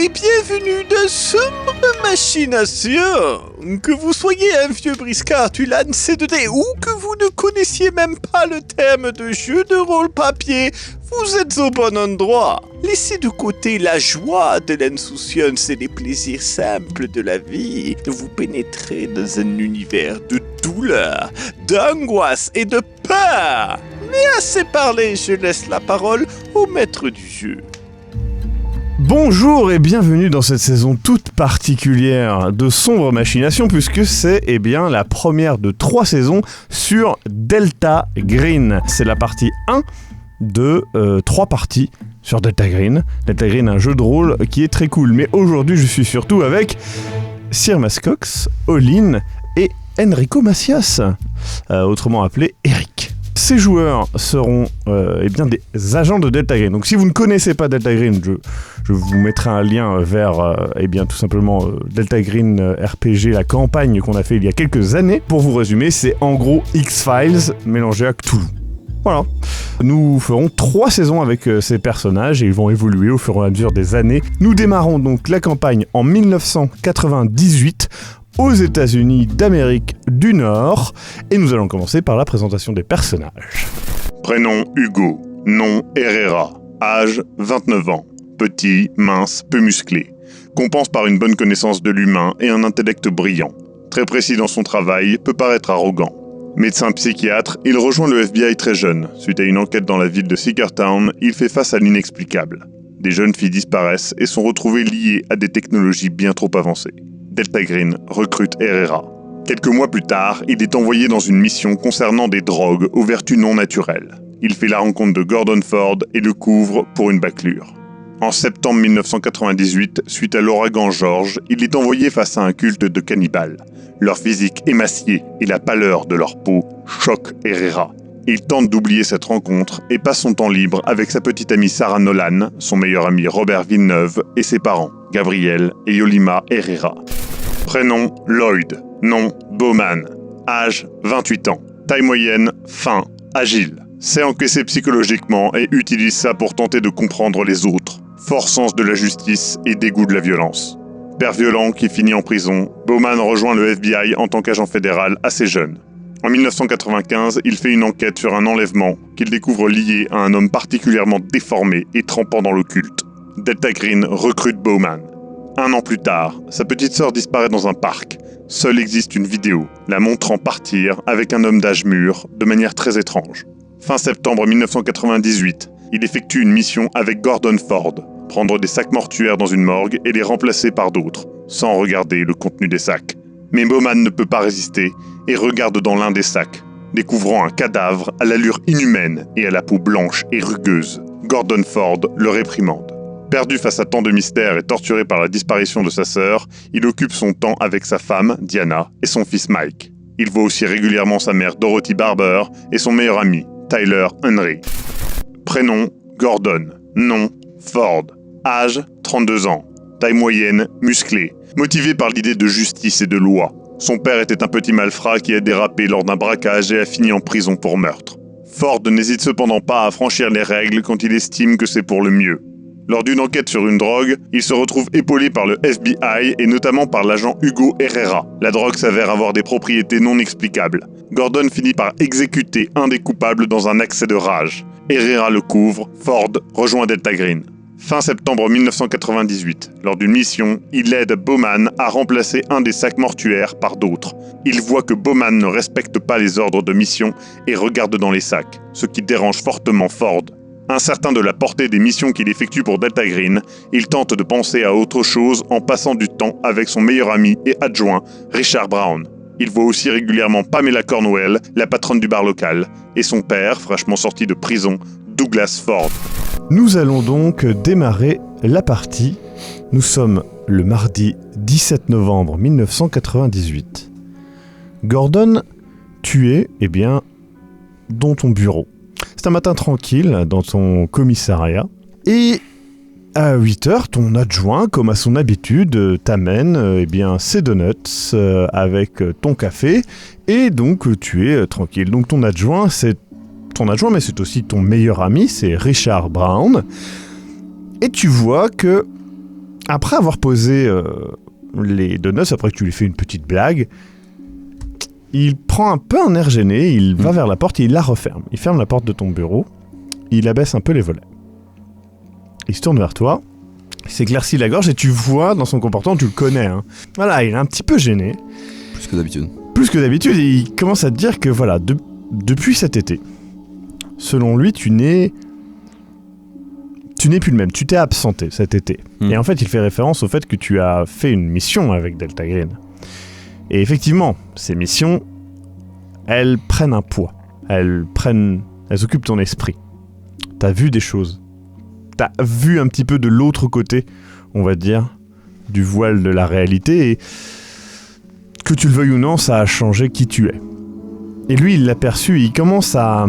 et bienvenue dans Sombre Machination. Que vous soyez un vieux briscard Tulan C2D ou que vous ne connaissiez même pas le terme de jeu de rôle papier, vous êtes au bon endroit. Laissez de côté la joie de l'insouciance et les plaisirs simples de la vie. Vous pénétrez dans un univers de douleur, d'angoisse et de peur. Mais assez parlé, je laisse la parole au maître du jeu. Bonjour et bienvenue dans cette saison toute particulière de Sombre Machination, puisque c'est la première de 3 saisons sur Delta Green. C'est la partie 1 de 3 parties sur Delta Green. Delta Green, un jeu de rôle qui est très cool. Mais aujourd'hui, je suis surtout avec Sir Mascox, Olin et Enrico Macias, autrement appelé Eric. Ces joueurs seront des agents de Delta Green. Donc si vous ne connaissez pas Delta Green, je vous mettrai un lien vers tout simplement Delta Green RPG, la campagne qu'on a fait il y a quelques années. Pour vous résumer, c'est en gros X-Files mélangé à Cthulhu. Voilà. Nous ferons 3 saisons avec ces personnages et ils vont évoluer au fur et à mesure des années. Nous démarrons donc la campagne en 1998 aux États-Unis d'Amérique du Nord et nous allons commencer par la présentation des personnages. Prénom Hugo, nom Herrera, âge 29 ans, petit, mince, peu musclé, compense par une bonne connaissance de l'humain et un intellect brillant. Très précis dans son travail, peut paraître arrogant. Médecin psychiatre, il rejoint le FBI très jeune. Suite à une enquête dans la ville de Seekertown, il fait face à l'inexplicable. Des jeunes filles disparaissent et sont retrouvées liées à des technologies bien trop avancées. Delta Green recrute Herrera. Quelques mois plus tard, il est envoyé dans une mission concernant des drogues aux vertus non naturelles. Il fait la rencontre de Gordon Ford et le couvre pour une bâclure. En septembre 1998, suite à l'ouragan George, il est envoyé face à un culte de cannibales. Leur physique émacié et la pâleur de leur peau choquent Herrera. Il tente d'oublier cette rencontre et passe son temps libre avec sa petite amie Sarah Nolan, son meilleur ami Robert Villeneuve et ses parents, Gabriel et Yolima Herrera. Prénom Lloyd, nom Bowman, âge 28 ans, taille moyenne, fin, agile. Sait encaisser psychologiquement et utilise ça pour tenter de comprendre les autres. Fort sens de la justice et dégoût de la violence. Père violent qui finit en prison, Bowman rejoint le FBI en tant qu'agent fédéral assez jeune. En 1995, il fait une enquête sur un enlèvement qu'il découvre lié à un homme particulièrement déformé et trempant dans l'occulte. Delta Green recrute Bowman. 1 an plus tard, sa petite sœur disparaît dans un parc. Seule existe une vidéo, la montrant partir avec un homme d'âge mûr, de manière très étrange. Fin septembre 1998, il effectue une mission avec Gordon Ford, prendre des sacs mortuaires dans une morgue et les remplacer par d'autres, sans regarder le contenu des sacs. Mais Bowman ne peut pas résister et regarde dans l'un des sacs, découvrant un cadavre à l'allure inhumaine et à la peau blanche et rugueuse. Gordon Ford le réprimande. Perdu face à tant de mystères et torturé par la disparition de sa sœur, il occupe son temps avec sa femme, Diana, et son fils Mike. Il voit aussi régulièrement sa mère Dorothy Barber et son meilleur ami, Tyler Henry. Prénom Gordon, nom Ford, âge 32 ans, taille moyenne, musclé, motivé par l'idée de justice et de loi. Son père était un petit malfrat qui a dérapé lors d'un braquage et a fini en prison pour meurtre. Ford n'hésite cependant pas à franchir les règles quand il estime que c'est pour le mieux. Lors d'une enquête sur une drogue, il se retrouve épaulé par le FBI et notamment par l'agent Hugo Herrera. La drogue s'avère avoir des propriétés non explicables. Gordon finit par exécuter un des coupables dans un accès de rage. Herrera le couvre, Ford rejoint Delta Green. Fin septembre 1998, lors d'une mission, il aide Bowman à remplacer un des sacs mortuaires par d'autres. Il voit que Bowman ne respecte pas les ordres de mission et regarde dans les sacs, ce qui dérange fortement Ford. Incertain de la portée des missions qu'il effectue pour Delta Green, il tente de penser à autre chose en passant du temps avec son meilleur ami et adjoint, Richard Brown. Il voit aussi régulièrement Pamela Cornwell, la patronne du bar local, et son père, fraîchement sorti de prison, Douglas Ford. Nous allons donc démarrer la partie. Nous sommes le mardi 17 novembre 1998. Gordon, tu es, dans ton bureau. C'est un matin tranquille dans ton commissariat. Et à 8h, ton adjoint, comme à son habitude, t'amène ses donuts avec ton café. Et donc, tu es tranquille. Donc, ton adjoint, mais c'est aussi ton meilleur ami, c'est Richard Brown. Et tu vois que après avoir posé les donuts, après que tu lui fais une petite blague, il prend un peu un air gêné, il va vers la porte et il la referme. Il ferme la porte de ton bureau, il abaisse un peu les volets. Il se tourne vers toi, il s'éclaircit la gorge et tu vois dans son comportement, tu le connais. Hein. Voilà, il est un petit peu gêné. Plus que d'habitude. Plus que d'habitude, et il commence à te dire que voilà, depuis cet été, selon lui, tu n'es plus le même. Tu t'es absenté cet été. Et en fait, il fait référence au fait que tu as fait une mission avec Delta Green. Et effectivement, ces missions, elles prennent un poids. Elles occupent ton esprit. T'as vu des choses. T'as vu un petit peu de l'autre côté, on va dire, du voile de la réalité. Et que tu le veuilles ou non, ça a changé qui tu es. Et lui, il l'a perçu, il commence à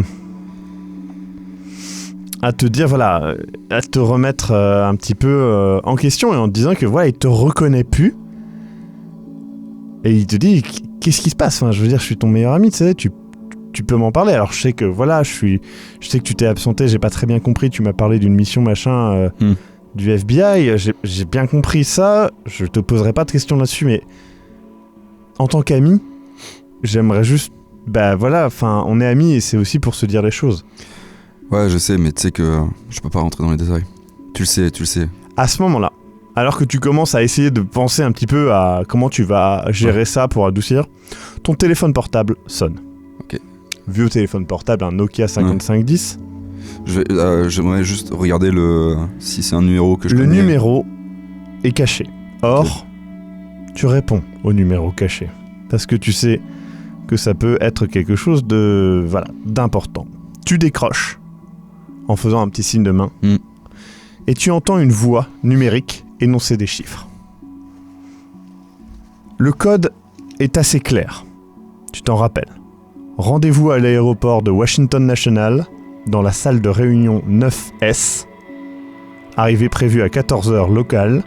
te dire, voilà, à te remettre un petit peu en question et en te disant que voilà, il te reconnaît plus. Et il te dit, qu'est-ce qui se passe ? Enfin, je veux dire, je suis ton meilleur ami, tu sais, tu peux m'en parler. Alors, je sais que, voilà, je sais que tu t'es absenté, j'ai pas très bien compris, tu m'as parlé d'une mission, machin, du FBI, j'ai bien compris ça, je te poserai pas de questions là-dessus, mais en tant qu'ami, j'aimerais juste, bah voilà, enfin, on est amis et c'est aussi pour se dire les choses. Ouais, je sais, mais tu sais que je peux pas rentrer dans les détails. Tu le sais. À ce moment-là, alors que tu commences à essayer de penser un petit peu à comment tu vas gérer ça pour adoucir, ton téléphone portable sonne. Ok. Vieux téléphone portable, un Nokia 5510. J'aimerais juste regarder si c'est un numéro que je connais. Le numéro est caché. Or, tu réponds au numéro caché. Parce que tu sais que ça peut être quelque chose d'important. Tu décroches en faisant un petit signe de main. Et tu entends une voix numérique énoncer des chiffres. Le code est assez clair. Tu t'en rappelles. Rendez-vous à l'aéroport de Washington National, dans la salle de réunion 9S. Arrivée prévue à 14h locale.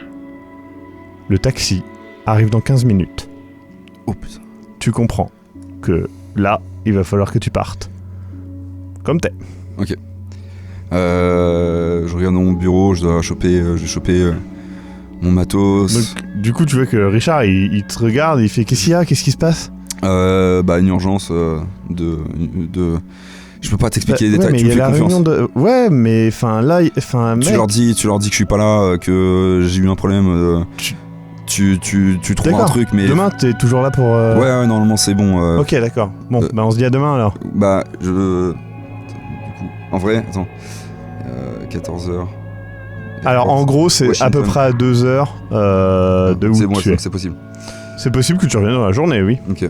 Le taxi arrive dans 15 minutes. Oh putain. Tu comprends que là, il va falloir que tu partes. Comme t'es. Ok. Je regarde dans mon bureau, je vais choper mon matos. Donc, du coup, tu vois que Richard, il te regarde, il fait qu'est-ce qu'il y a ? Qu'est-ce qui se passe ? Une urgence de... Je peux pas t'expliquer les détails, mais tu me fais confiance. Ouais, mais enfin là, mec... Tu leur dis que je suis pas là, que j'ai eu un problème. Tu trouves un truc, mais... Demain, t'es toujours là pour... Ouais, normalement, c'est bon. Ok, d'accord. Bon, on se dit à demain, alors. Du coup, en vrai, attends. 14h. Alors, en gros, c'est Washington. à peu près à 2 heures de où c'est bon, tu es. c'est possible. C'est possible que tu reviennes dans la journée, oui. Ok.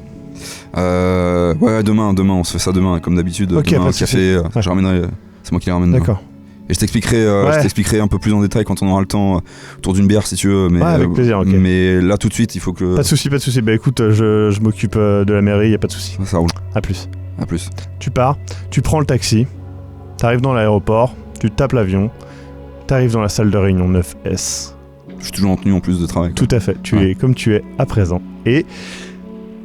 Ouais, demain, on se fait ça demain, comme d'habitude. Ok, demain, pas un de café, soucis. je ramènerai... C'est moi qui les ramène. D'accord. Et je t'expliquerai un peu plus en détail quand on aura le temps, autour d'une bière si tu veux. Mais, ouais, avec plaisir, ok. Mais là tout de suite, il faut que... Pas de soucis. Bah écoute, je m'occupe de la mairie, y a pas de soucis. Ça roule. À plus. À plus. Tu pars, tu prends le taxi, t'arrives dans l'aéroport, tu tapes l'avion, t'arrives dans la salle de réunion 9S. Je suis toujours en tenue en plus de travail. Tout à fait, tu es comme tu es à présent. Et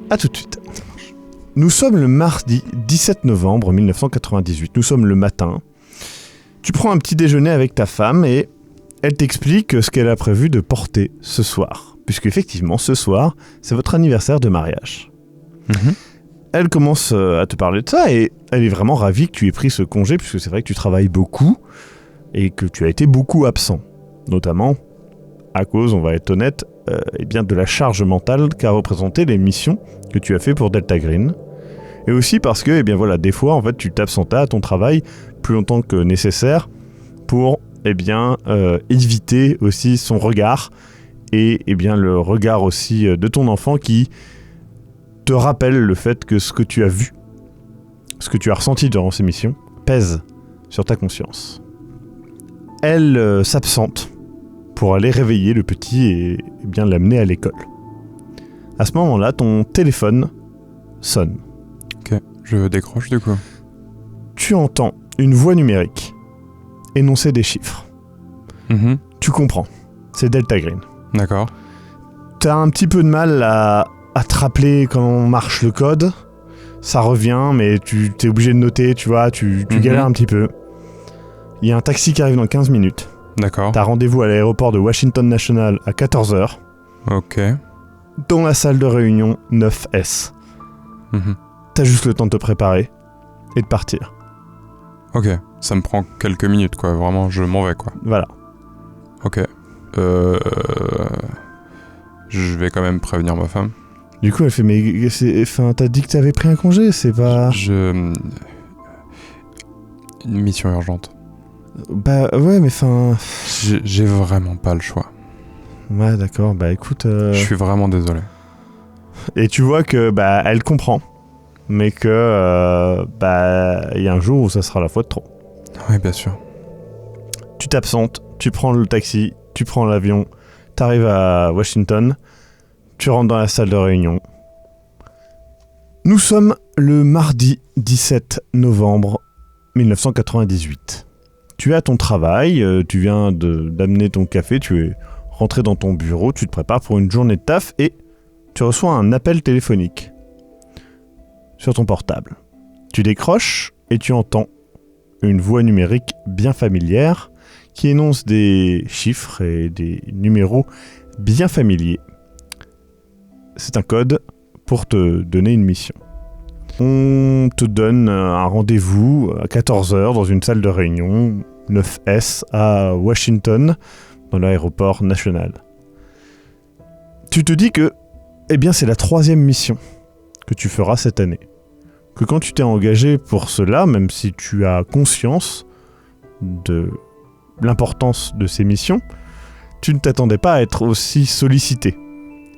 à tout de suite. Nous sommes le mardi 17 novembre 1998, nous sommes le matin. Tu prends un petit déjeuner avec ta femme et elle t'explique ce qu'elle a prévu de porter ce soir. Puisque effectivement, ce soir, c'est votre anniversaire de mariage. Elle commence à te parler de ça et elle est vraiment ravie que tu aies pris ce congé, puisque c'est vrai que tu travailles beaucoup et que tu as été beaucoup absent. Notamment à cause, on va être honnête, de la charge mentale qu'a représenté les missions que tu as fait pour Delta Green. Et aussi parce que, des fois, en fait, tu t'absentais à ton travail plus longtemps que nécessaire pour, éviter aussi son regard et, le regard aussi de ton enfant qui te rappelle le fait que ce que tu as vu, ce que tu as ressenti durant ces missions, pèse sur ta conscience. Elle s'absente pour aller réveiller le petit et l'amener à l'école. À ce moment-là, ton téléphone sonne. Ok, je décroche du coup. Tu entends une voix numérique énoncer des chiffres. Tu comprends, c'est Delta Green. D'accord. T'as un petit peu de mal à te rappeler comment marche le code. Ça revient, mais tu t'es obligé de noter, tu vois, tu galères un petit peu. Il y a un taxi qui arrive dans 15 minutes. D'accord. T'as rendez-vous à l'aéroport de Washington National à 14h, Ok. dans la salle de réunion 9S. Mhm. T'as juste le temps de te préparer et de partir. Ok. Ça me prend quelques minutes, quoi. Vraiment, je m'en vais, quoi. Voilà. Ok. Je vais quand même prévenir ma femme. Du coup, elle fait, mais t'as dit que t'avais pris un congé, c'est pas... Une mission urgente. Bah ouais, mais J'ai vraiment pas le choix. Ouais, d'accord, bah écoute... Je suis vraiment désolé. Et tu vois que, bah, elle comprend, mais que, bah, il y a un jour où ça sera la fois de trop. Oui, bien sûr. Tu t'absentes, tu prends le taxi, tu prends l'avion, t'arrives à Washington, tu rentres dans la salle de réunion. Nous sommes le mardi 17 novembre 1998. Tu es à ton travail, tu viens d'amener ton café, tu es rentré dans ton bureau, tu te prépares pour une journée de taf et tu reçois un appel téléphonique sur ton portable. Tu décroches et tu entends une voix numérique bien familière qui énonce des chiffres et des numéros bien familiers. C'est un code pour te donner une mission. On te donne un rendez-vous à 14h dans une salle de réunion 9S à Washington, dans l'aéroport national. Tu te dis que, eh bien, c'est la 3e mission que tu feras cette année. Que quand tu t'es engagé pour cela, même si tu as conscience de l'importance de ces missions, tu ne t'attendais pas à être aussi sollicité.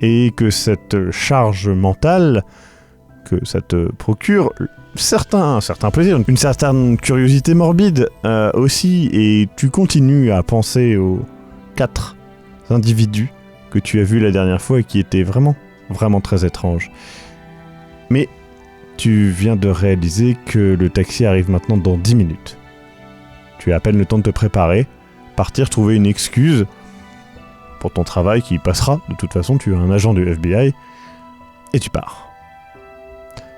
Et que cette charge mentale que ça te procure un certain plaisir, une certaine curiosité morbide aussi, et tu continues à penser aux 4 individus que tu as vus la dernière fois et qui étaient vraiment très étranges. Mais tu viens de réaliser que le taxi arrive maintenant dans 10 minutes. Tu as à peine le temps de te préparer, partir trouver une excuse pour ton travail qui passera, de toute façon tu es un agent du FBI, et tu pars.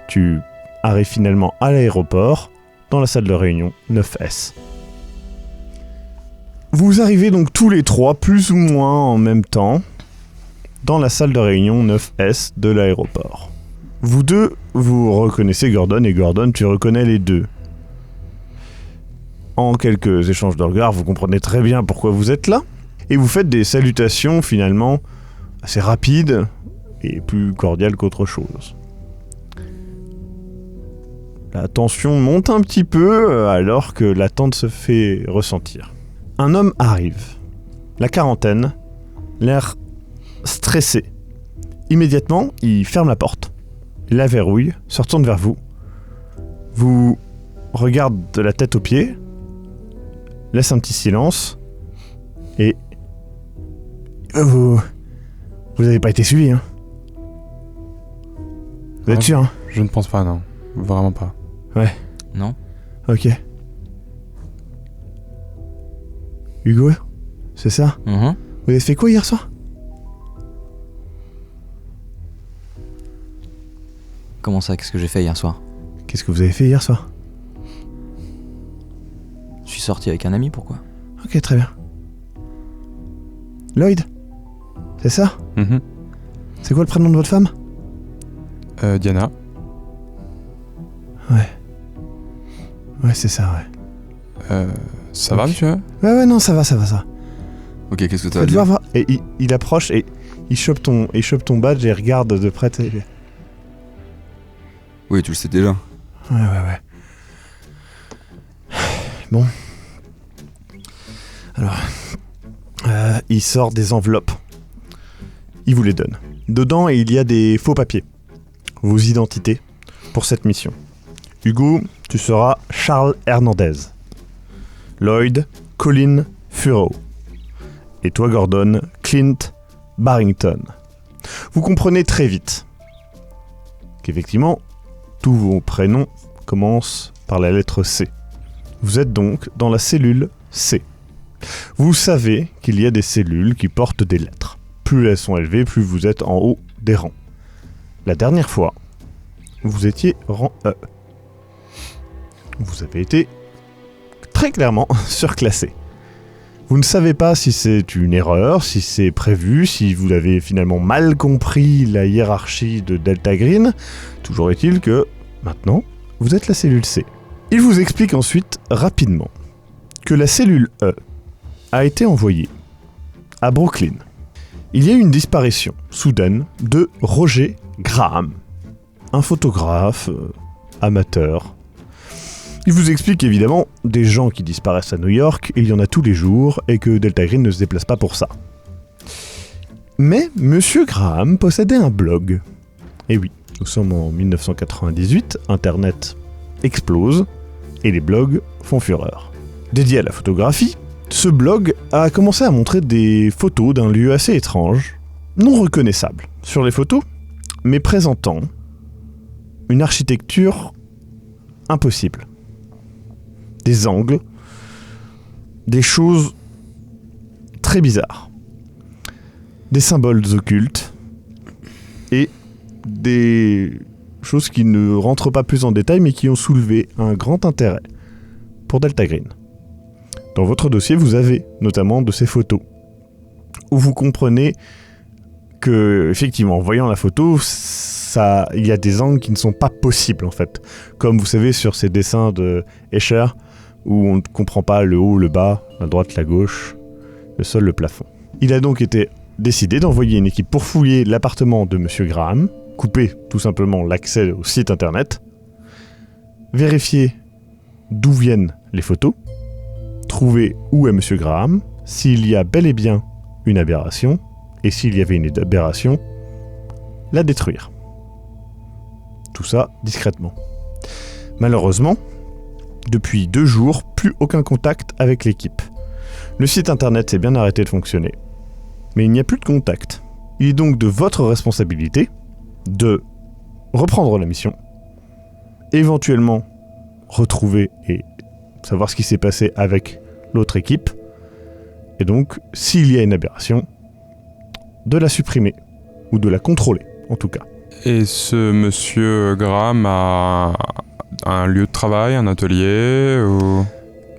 Tu arrives finalement à l'aéroport, dans la salle de réunion 9S. Vous arrivez donc tous les 3, plus ou moins en même temps, dans la salle de réunion 9S de l'aéroport. Vous deux, vous reconnaissez Gordon, et Gordon, tu reconnais les deux. En quelques échanges de regards, vous comprenez très bien pourquoi vous êtes là, et vous faites des salutations finalement assez rapides et plus cordiales qu'autre chose. La tension monte un petit peu alors que l'attente se fait ressentir. Un homme arrive, la quarantaine, l'air stressé. Immédiatement, il ferme la porte, la verrouille, se retourne vers vous, vous regarde de la tête aux pieds, laisse un petit silence, et vous avez pas été suivi, hein? Vous êtes sûr, hein? Je ne pense pas, non. Vraiment pas. Ouais. Non. Ok. Hugo, c'est ça? Mhm. Vous avez fait quoi hier soir? Comment ça, qu'est-ce que j'ai fait hier soir? Qu'est-ce que vous avez fait hier soir? Je suis sorti avec un ami, pourquoi? Ok, très bien. Lloyd? C'est ça? Mhm. C'est quoi le prénom de votre femme? Diana. Ouais, c'est ça, ouais. Ça va, monsieur? Ouais, non, ça va. Ok, qu'est-ce que t'as à Faites dire? voir. Et il approche et il chope ton badge et regarde de près. Oui, tu le sais déjà. Ouais. Bon. Alors, il sort des enveloppes. Il vous les donne. Dedans, il y a des faux papiers. Vos identités pour cette mission. Hugo, tu seras Charles Hernandez. Lloyd, Colin Furrow. Et toi, Gordon, Clint Barrington. Vous comprenez très vite qu'effectivement, tous vos prénoms commencent par la lettre C. Vous êtes donc dans la cellule C. Vous savez qu'il y a des cellules qui portent des lettres. Plus elles sont élevées, plus vous êtes en haut des rangs. La dernière fois, vous étiez rang E. Vous avez été très clairement surclassé. Vous ne savez pas si c'est une erreur, si c'est prévu, si vous avez finalement mal compris la hiérarchie de Delta Green. Toujours est-il que, maintenant, vous êtes la cellule C. Il vous explique ensuite, rapidement, que la cellule E a été envoyée à Brooklyn. Il y a eu une disparition soudaine de Roger Graham, un photographe amateur. Il vous explique évidemment des gens qui disparaissent à New York, il y en a tous les jours, et que Delta Green ne se déplace pas pour ça. Mais Monsieur Graham possédait un blog. Et oui, nous sommes en 1998, Internet explose, et les blogs font fureur. Dédié à la photographie, ce blog a commencé à montrer des photos d'un lieu assez étrange, non reconnaissable sur les photos, mais présentant une architecture impossible. Des angles, des choses très bizarres, des symboles occultes et des choses qui ne rentrent pas plus en détail mais qui ont soulevé un grand intérêt pour Delta Green. Dans votre dossier, vous avez notamment de ces photos où vous comprenez que, effectivement, en voyant la photo, il y a des angles qui ne sont pas possibles en fait. Comme vous savez sur ces dessins de Escher, où on ne comprend pas le haut, le bas, la droite, la gauche, le sol, le plafond. Il a donc été décidé d'envoyer une équipe pour fouiller l'appartement de Monsieur Graham, couper tout simplement l'accès au site internet, vérifier d'où viennent les photos, trouver où est Monsieur Graham, s'il y a bel et bien une aberration, et s'il y avait une aberration, la détruire. Tout ça discrètement. Malheureusement, depuis 2 jours, plus aucun contact avec l'équipe. Le site internet s'est bien arrêté de fonctionner. Mais il n'y a plus de contact. Il est donc de votre responsabilité de reprendre la mission, éventuellement retrouver et savoir ce qui s'est passé avec l'autre équipe, et donc, s'il y a une aberration, de la supprimer, ou de la contrôler, en tout cas. Et ce monsieur Graham a un lieu de travail, un atelier ou...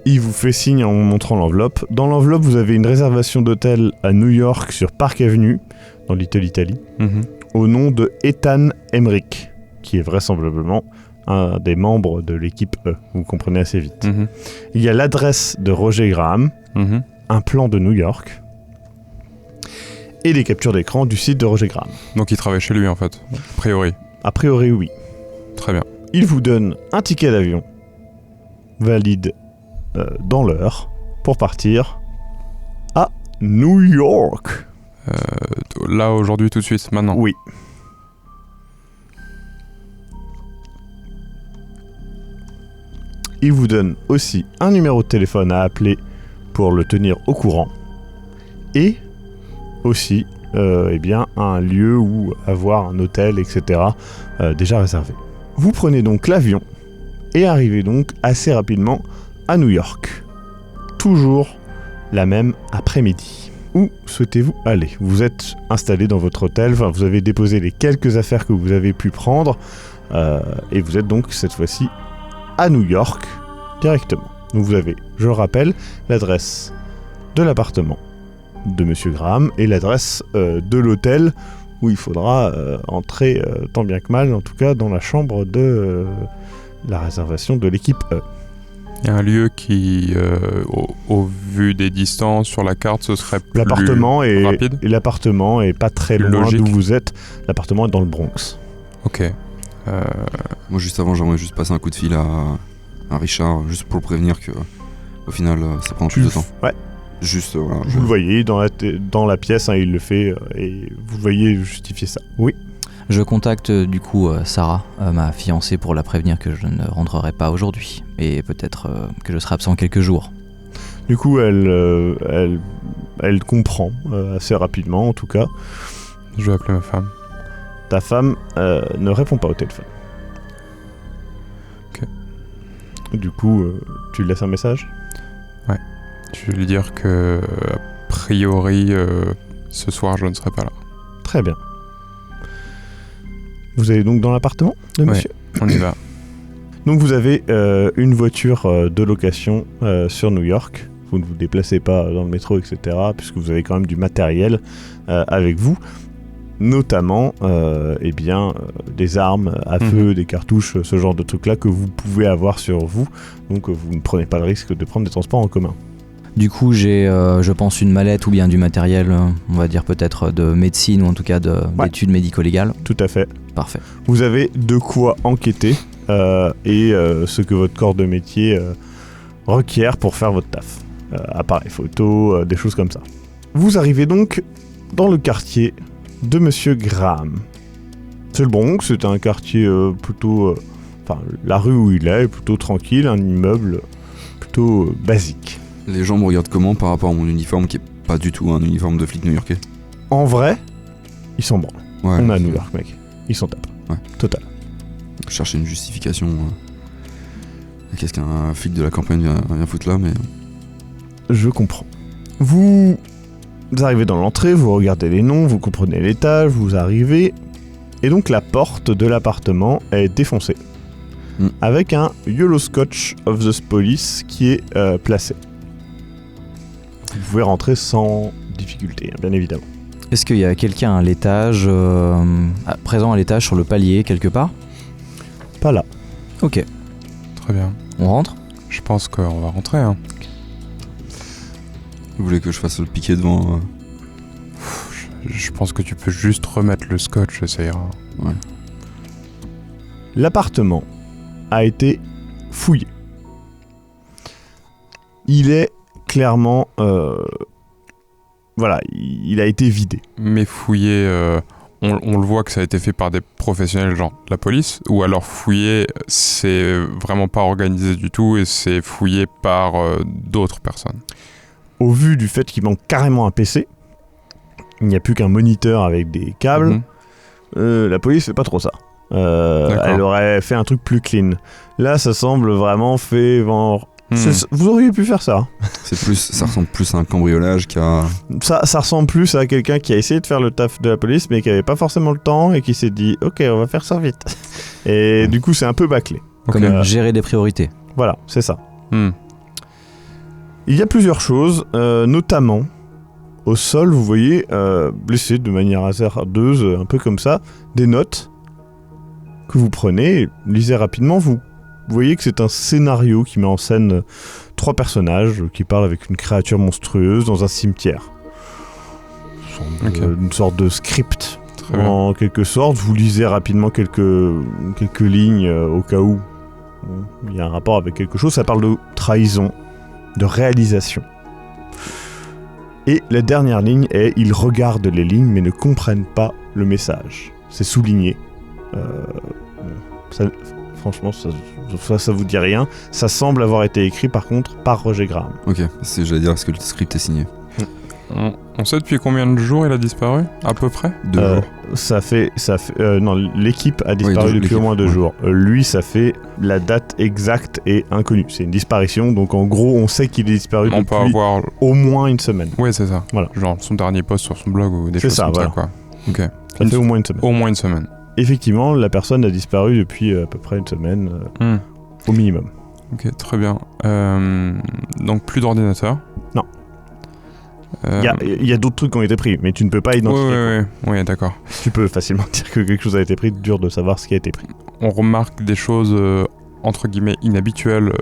Il vous fait signe en montrant l'enveloppe. Dans l'enveloppe, vous avez une réservation d'hôtel à New York sur Park Avenue, dans Little Italy, au nom de Ethan Emmerich, qui est vraisemblablement un des membres de l'équipe E. Vous comprenez assez vite. Il y a l'adresse de Roger Graham, un plan de New York, et des captures d'écran du site de Roger Graham. Donc il travaille chez lui en fait, a priori. A priori, oui. Très bien. Il vous donne un ticket d'avion valide dans l'heure pour partir à New York. Là, aujourd'hui, tout de suite, maintenant. Oui. Il vous donne aussi un numéro de téléphone à appeler pour le tenir au courant. Et aussi un lieu où avoir un hôtel, etc. Déjà réservé. Vous prenez donc l'avion et arrivez donc assez rapidement à New York. Toujours la même après-midi. Où souhaitez-vous aller ? Vous êtes installé dans votre hôtel, vous avez déposé les quelques affaires que vous avez pu prendre et vous êtes donc cette fois-ci à New York directement. Donc vous avez, je le rappelle, l'adresse de l'appartement de Monsieur Graham et l'adresse de l'hôtel où il faudra entrer tant bien que mal, en tout cas dans la chambre de la réservation de l'équipe E. Il y a un lieu qui, au vu des distances sur la carte, ce serait plus rapide. Et l'appartement est pas très loin d'où vous êtes. L'appartement est dans le Bronx. Ok. Moi, juste avant, j'aimerais juste passer un coup de fil à Richard, juste pour le prévenir que, au final, ça prend plus de temps. Ouais. Juste, voilà. Vous le voyez dans la pièce, il le fait, et vous voyez justifier ça. Oui. Je contacte du coup Sarah, ma fiancée, pour la prévenir que je ne rentrerai pas aujourd'hui. Et peut-être que je serai absent quelques jours. Du coup, elle comprend assez rapidement, en tout cas. Je vais appeler ma femme. Ta femme ne répond pas au téléphone. Ok. Du coup, tu lui laisses un message ? Ouais. Je vais lui dire que, a priori, ce soir, je ne serai pas là. Très bien. Vous allez donc dans l'appartement de monsieur ? On y va. Donc vous avez une voiture de location sur New York. vous ne vous déplacez pas dans le métro, etc., puisque vous avez quand même du matériel avec vous, notamment des armes à feu, des cartouches, ce genre de trucs-là que vous pouvez avoir sur vous, donc vous ne prenez pas le risque de prendre des transports en commun. Du coup, j'ai, je pense, une mallette ou bien du matériel, on va dire peut-être de médecine ou en tout cas d'études médico-légales. Tout à fait. Parfait. Vous avez de quoi enquêter et ce que votre corps de métier requiert pour faire votre taf. Appareil photo, des choses comme ça. Vous arrivez donc dans le quartier de Monsieur Graham. C'est le Bronx, c'est un quartier plutôt... la rue où il est plutôt tranquille, un immeuble plutôt basique. Les gens me regardent comment par rapport à mon uniforme qui est pas du tout un uniforme de flic new-yorkais? En vrai, ils s'en branlent. Ouais, On est à New York, mec. Ils s'en tapent. Ouais. Total. Je cherchais une justification. Qu'est-ce qu'un flic de la campagne vient foutre là, mais... Je comprends. Vous arrivez dans l'entrée, vous regardez les noms, vous comprenez l'étage, vous arrivez... Et donc la porte de l'appartement est défoncée. Avec un Yellow Scotch of the Police qui est placé. Vous pouvez rentrer sans difficulté, bien évidemment. Est-ce qu'il y a quelqu'un à l'étage, présent à l'étage sur le palier quelque part? Pas là. Ok. Très bien. On rentre? Je pense qu'on va rentrer. Hein. Vous voulez que je fasse le piquet devant Je pense que tu peux juste remettre le scotch, ça ira. Ouais. L'appartement a été fouillé. Il est clairement... il a été vidé. Mais fouiller, on le voit que ça a été fait par des professionnels, genre la police, ou alors fouiller, c'est vraiment pas organisé du tout et c'est fouillé par d'autres personnes. Au vu du fait qu'il manque carrément un PC, il n'y a plus qu'un moniteur avec des câbles, la police fait pas trop ça. Elle aurait fait un truc plus clean. Là, ça semble vraiment fait... Vous auriez pu faire ça. Ça ressemble plus à un cambriolage qu'à... Ça ressemble plus à quelqu'un qui a essayé de faire le taf de la police, mais qui avait pas forcément le temps et qui s'est dit « Ok, on va faire ça vite. » Et du coup, c'est un peu bâclé. Comme gérer des priorités. Voilà, c'est ça. Il y a plusieurs choses, notamment au sol, vous voyez, blessé de manière hasardeuse, un peu comme ça, des notes que vous prenez, lisez rapidement, vous voyez que c'est un scénario qui met en scène 3 personnages qui parlent avec une créature monstrueuse dans un cimetière. Une sorte de script, en quelque sorte. Vous lisez rapidement quelques lignes au cas où il y a un rapport avec quelque chose. Ça parle de trahison, de réalisation. Et la dernière ligne est « Ils regardent les lignes mais ne comprennent pas le message ». C'est souligné. Franchement, ça vous dit rien. Ça semble avoir été écrit par contre par Roger Graham. Ok, j'allais dire, est-ce que le script est signé? On sait depuis combien de jours il a disparu? À peu près 2 jours. Non, l'équipe a disparu depuis au moins 2 jours. Lui, ça fait... La date exacte est inconnue. C'est une disparition, donc en gros, on sait qu'il est disparu depuis au moins une semaine. Oui, c'est ça. Voilà. Genre son dernier post sur son blog ou des choses comme ça, quoi. Ok. Ça fait au moins une semaine. Au moins une semaine. Effectivement, la personne a disparu depuis à peu près une semaine, au minimum. Ok, très bien. Donc plus d'ordinateur? Non. Il y a d'autres trucs qui ont été pris, mais tu ne peux pas identifier. Oui, d'accord. Tu peux facilement dire que quelque chose a été pris, dur de savoir ce qui a été pris. On remarque des choses, entre guillemets, inhabituelles,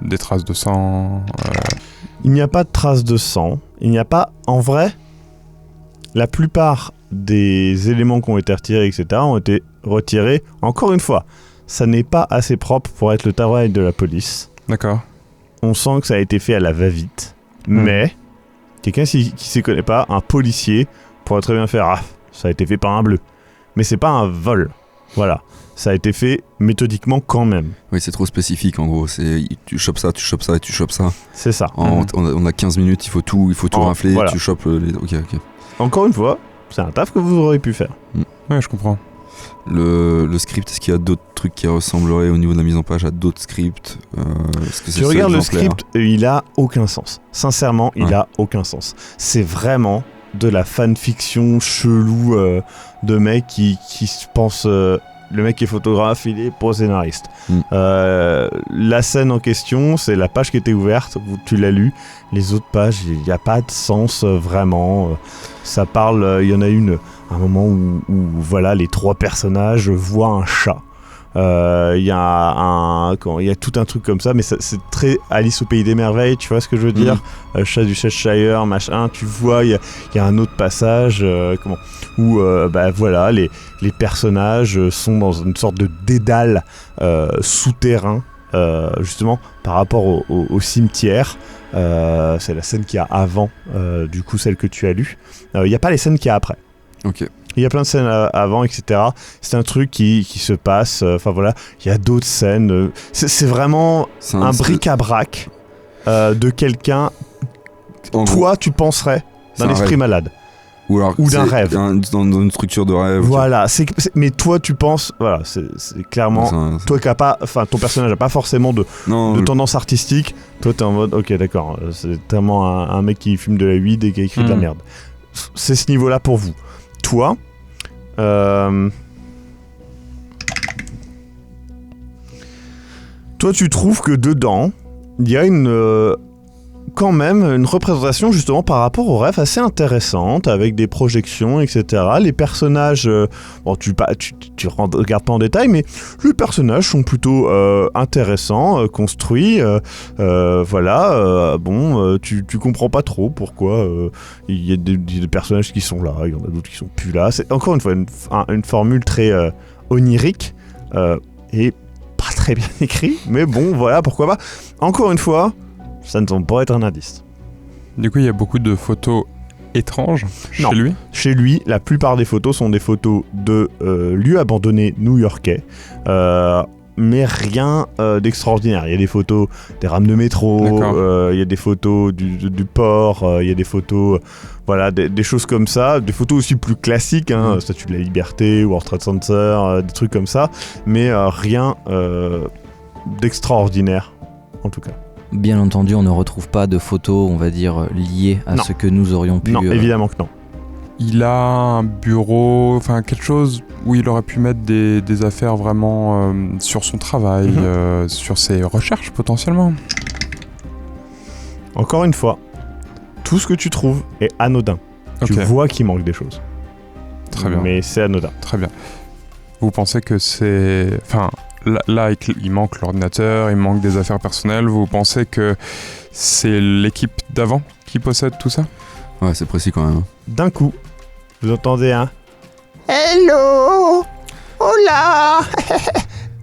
des traces de sang. Il n'y a pas de traces de sang. Il n'y a pas... En vrai, la plupart des éléments qui ont été retirés, etc., ont été retirés. Encore une fois, ça n'est pas assez propre pour être le travail de la police. D'accord. On sent que ça a été fait à la va-vite. Mais... Quelqu'un qui s'y connaît pas, un policier, pourrait très bien faire « Ah, ça a été fait par un bleu ». Mais c'est pas un vol. Voilà. Ça a été fait méthodiquement quand même. Oui, c'est trop spécifique en gros. Tu chopes ça, tu chopes ça et tu chopes ça. C'est ça. On a 15 minutes, il faut tout rafler, voilà. Tu chopes les... Ok. Encore une fois, c'est un taf que vous auriez pu faire. Ouais, je comprends. Le script, est-ce qu'il y a d'autres trucs qui ressembleraient au niveau de la mise en page à d'autres scripts? Tu regardes le script, il a aucun sens. Sincèrement, il a aucun sens. C'est vraiment de la fanfiction chelou de mecs qui se pensent le mec qui est photographe, il est pas scénariste. La scène en question, c'est la page qui était ouverte, tu l'as lu. Les autres pages, il n'y a pas de sens vraiment. Ça parle, il y en a un moment où voilà, les 3 personnages voient un chat. Il y a tout un truc comme ça, mais c'est très Alice au pays des merveilles, tu vois ce que je veux dire. Chat du Cheshire, machin, tu vois, il y a un autre passage où voilà, les personnages sont dans une sorte de dédale souterrain, justement par rapport au cimetière. C'est la scène qu'il y a avant, du coup celle que tu as lue. Il n'y a pas les scènes qu'il y a après. Ok. Il y a plein de scènes avant, etc. C'est un truc qui se passe. Enfin voilà, il y a d'autres scènes. C'est vraiment un bric-à-brac de quelqu'un. Toi, tu penserais d'un esprit malade. Ou d'un rêve. Dans une structure de rêve. Voilà, mais toi, tu penses. Voilà, c'est clairement. Toi qui a pas. Enfin, ton personnage n'a pas forcément de tendance artistique. Toi, t'es en mode, ok, d'accord. C'est tellement un mec qui fume de la weed et qui a écrit de la merde. C'est ce niveau-là pour vous. Toi. Toi, tu trouves que dedans, il y a quand même une représentation justement par rapport au rêve assez intéressante, avec des projections, etc. Les personnages, tu regardes pas en détail, mais les personnages sont plutôt intéressants, construits. Tu comprends pas trop pourquoi il y a des personnages qui sont là, il y en a d'autres qui sont plus là. C'est encore une fois une formule très onirique et pas très bien écrit, mais bon, voilà, pourquoi pas. Encore une fois, ça ne semble pas être un indice. Du coup, il y a beaucoup de photos étranges chez lui. Chez lui, la plupart des photos sont des photos de lieux abandonnés new-yorkais, mais rien d'extraordinaire. Il y a des photos des rames de métro, il y a des photos du port, il y a des photos, voilà, des choses comme ça, des photos aussi plus classiques, Statue de la Liberté, World Trade Center, des trucs comme ça, mais rien d'extraordinaire, en tout cas. Bien entendu, on ne retrouve pas de photos, on va dire, liées à ce que nous aurions pu... Non, évidemment que non. Il a un bureau, enfin quelque chose où il aurait pu mettre des affaires vraiment sur son travail, sur ses recherches potentiellement. Encore une fois, tout ce que tu trouves est anodin. Tu vois qu'il manque des choses. Très bien. Mais c'est anodin. Très bien. Vous pensez que c'est... Enfin, là, il manque l'ordinateur, il manque des affaires personnelles. Vous pensez que c'est l'équipe d'avant qui possède tout ça ? Ouais, c'est précis quand même. D'un coup, vous entendez un « Hello! Hola! »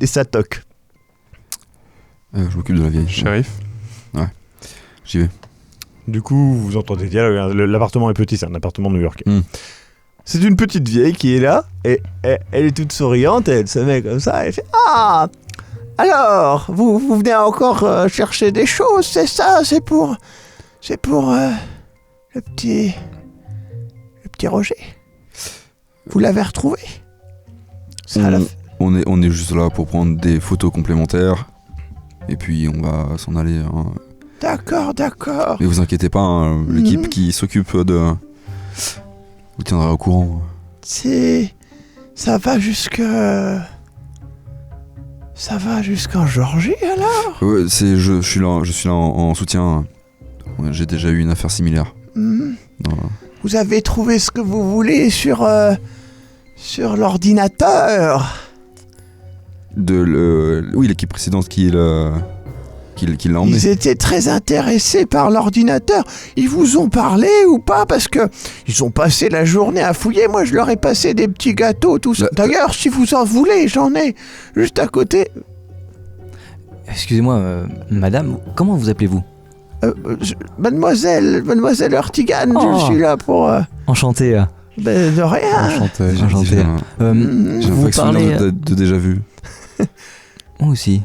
et ça toque. Je m'occupe de la vieille. Shérif ? Ouais, j'y vais. Du coup, vous entendez dialogue. L'appartement est petit, c'est un appartement new-yorkais. C'est une petite vieille qui est là, et elle est toute souriante, et elle se met comme ça, et elle fait « Ah! Alors, vous venez encore chercher des choses, c'est ça? C'est pour le petit Roger. Vous l'avez retrouvé? On est juste là pour prendre des photos complémentaires, et puis on va s'en aller. D'accord. Mais vous inquiétez pas, l'équipe qui s'occupe de... vous tiendra au courant. Ça va jusqu'en Georgie alors? Ouais, je suis là en soutien. Ouais, j'ai déjà eu une affaire similaire. Vous avez trouvé ce que vous voulez sur l'ordinateur? Oui, l'équipe précédente qui l'a emmené. Ils étaient très intéressés par l'ordinateur. Ils vous ont parlé ou pas? Parce que ils ont passé la journée à fouiller. Moi, je leur ai passé des petits gâteaux, tout ça. D'ailleurs, si vous en voulez, j'en ai juste à côté. Excusez-moi, madame, comment vous appelez-vous? Mademoiselle Urtigan, je suis là pour... Enchanté. De rien. Enchanté. J'ai un vous vague parlez... souvenir de déjà vu. Moi aussi.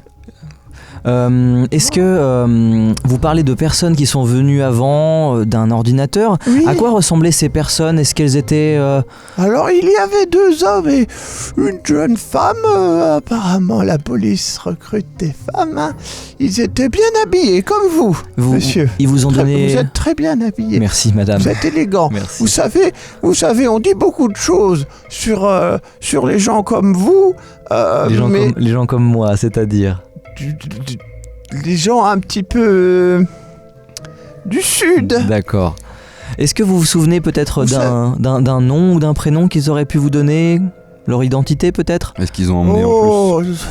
Est-ce que vous parlez de personnes qui sont venues avant, d'un ordinateur? Oui. À quoi ressemblaient ces personnes? Est-ce qu'elles étaient... Alors, il y avait 2 hommes et une jeune femme. Apparemment, la police recrute des femmes. Hein. Ils étaient bien habillés, comme vous, monsieur. Ils vous ont donné... Vous êtes très bien habillés. Merci madame. Vous êtes élégant. Merci. Vous savez, on dit beaucoup de choses sur les gens comme vous. Les gens comme moi, c'est-à-dire... Les gens un petit peu du sud. D'accord. Est-ce que vous vous souvenez peut-être d'un nom ou d'un prénom qu'ils auraient pu vous donner? Leur identité peut-être? Est-ce qu'ils ont emmené en plus?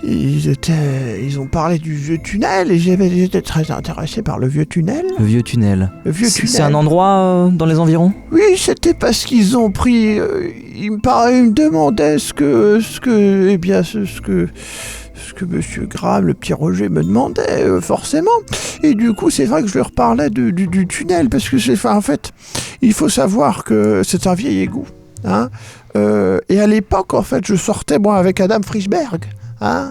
Ils ont parlé du vieux tunnel et j'étais très intéressé par le vieux tunnel. Le vieux tunnel. C'est C'est un endroit dans les environs? Oui, c'était parce qu'ils ont pris. Ils me demandaient ce que Monsieur Graham, le petit Roger, me demandait forcément. Et du coup, c'est vrai que je leur parlais du tunnel parce que en fait, il faut savoir que c'est un vieil égout. Hein, et à l'époque, en fait, je sortais moi avec Adam Frischberg. Hein,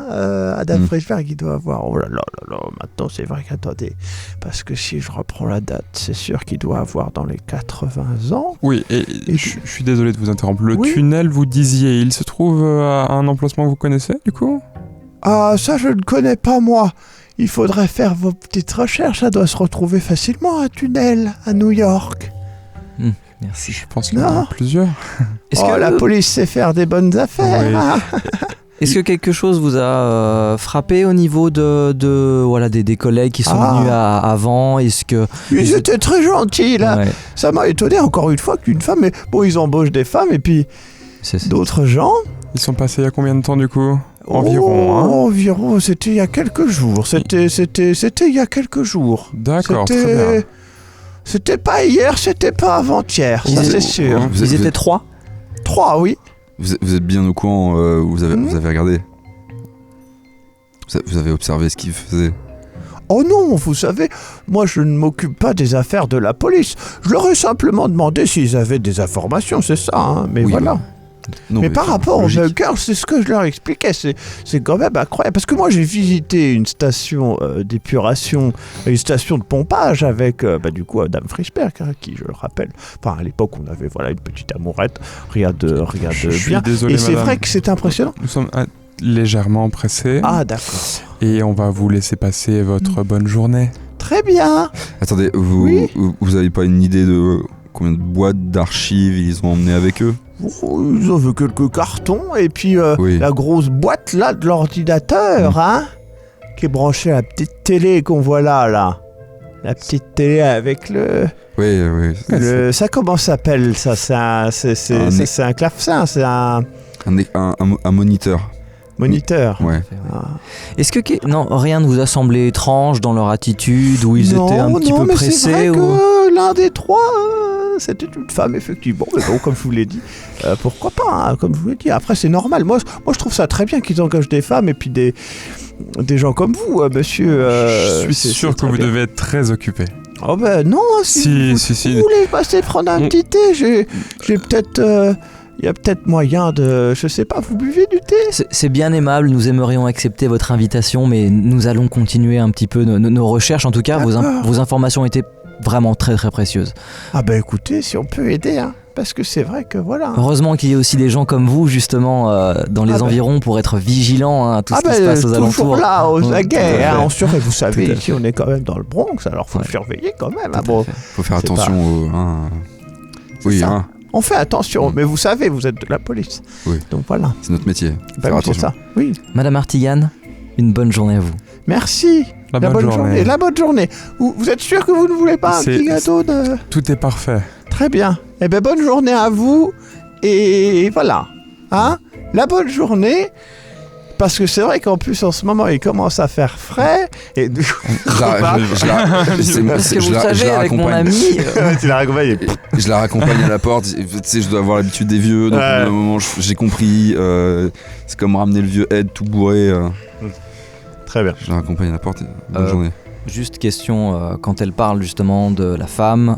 Adam Frischberg, il doit avoir... Oh là là là là, maintenant c'est vrai qu'attendez, parce que si je reprends la date, c'est sûr qu'il doit avoir dans les 80 ans. Oui, et je suis désolé de vous interrompre. Le Oui. tunnel, vous disiez, il se trouve à un emplacement que vous connaissez, du coup? Ah, ça je ne connais pas moi. Il faudrait faire vos petites recherches, ça doit se retrouver facilement, un tunnel à New York. Merci. Je pense qu'il y en a plusieurs. La police sait faire des bonnes affaires. Oui. Hein. Est-ce que quelque chose vous a frappé au niveau des collègues qui sont venus avant? Est-ce que Ils étaient très gentils là. Ouais. Ça m'a étonné encore une fois qu'une femme... Mais bon, ils embauchent des femmes et puis C'est- d'autres gens. Ils sont passés il y a combien de temps, du coup? Environ, hein? Environ, c'était il y a quelques jours. C'était il y a quelques jours. D'accord, C'était- très bien. C'était pas hier, c'était pas avant-hier, ça Ils c'est étaient- sûr. Ils étaient 3? 3, oui. Vous êtes bien au courant, vous avez regardé? Vous avez observé ce qu'ils faisaient? Oh non, vous savez, moi je ne m'occupe pas des affaires de la police. Je leur ai simplement demandé s'ils avaient des informations, c'est ça, hein. Mais Oui, voilà. bah, non, mais par rapport aux logique. bunkers, c'est ce que je leur expliquais, c'est quand même incroyable. Parce que moi j'ai visité une station d'épuration, une station de pompage avec du coup Adam Frischberg, hein, qui je le rappelle, enfin à l'époque on avait une petite amourette, rien de Je suis bien. désolé, Et c'est madame. vrai que c'est impressionnant. Nous sommes légèrement pressés. Ah d'accord. Et on va vous laisser passer votre bonne journée. Très bien. Attendez, Oui. vous avez pas une idée de combien de boîtes d'archives ils ont emmené avec eux? Ils ont vu quelques cartons et puis Oui. la grosse boîte là de l'ordinateur, hein, qui est branchée à la petite télé qu'on voit là. La petite télé avec Oui. ça comment ça s'appelle ça? C'est un clavecin, c'est un Un moniteur. moniteur. Ouais. Ah. Est-ce que non, rien ne vous a semblé étrange dans leur attitude, où ils étaient un petit peu mais c'est pressés vrai ou... que l'un des trois, c'était une femme, effectivement. Mais bon, comme je vous l'ai dit, pourquoi pas, hein, comme je vous l'ai dit. Après, c'est normal. Moi, je trouve ça très bien qu'ils engagent des femmes et puis des gens comme vous, monsieur. Je suis sûr que vous devez être très occupé. Oh ben non, si vous voulez passer prendre un petit thé, j'ai peut-être... Il y a peut-être moyen de... Je sais pas, vous buvez du thé? C'est bien aimable, nous aimerions accepter votre invitation, mais nous allons continuer un petit peu nos recherches. En tout cas, vos informations étaient vraiment très très précieuses. Ah ben écoutez, si on peut aider, hein. Parce que c'est vrai que voilà. Heureusement qu'il y ait aussi des gens comme vous, justement, dans les environs pour être vigilants à tout ce qui se passe aux alentours. Toujours là, aux aguets, hein, on surveille. Vous savez, Tout à ici on est quand même dans le Bronx, alors faut surveiller quand même. Hein, bon, Faut faire C'est attention aux... Oui, ça. hein, on fait attention, mais vous savez, vous êtes de la police. Oui. Donc voilà. c'est notre métier. Ben Faire oui, c'est attention. ça. Oui. Madame Artigan, une bonne journée à vous. Merci. La bonne journée. La bonne journée. Vous êtes sûr que vous ne voulez pas un C'est- petit gâteau de... Tout est parfait. Très bien. Eh bien, bonne journée à vous. Et voilà. Hein? La bonne journée. Parce que c'est vrai qu'en plus, en ce moment, il commence à faire frais. Et du coup, Parce que vous savez, avec mon ami... tu l'as raccompagné. Je la raccompagne à la porte. Tu sais, je dois avoir l'habitude des vieux. Donc, Ouais. au bout d'un moment, j'ai compris. C'est comme ramener le vieux Ed tout bourré. Très bien. Je la raccompagne à la porte. Bonne journée. Juste question, quand elle parle justement de la femme,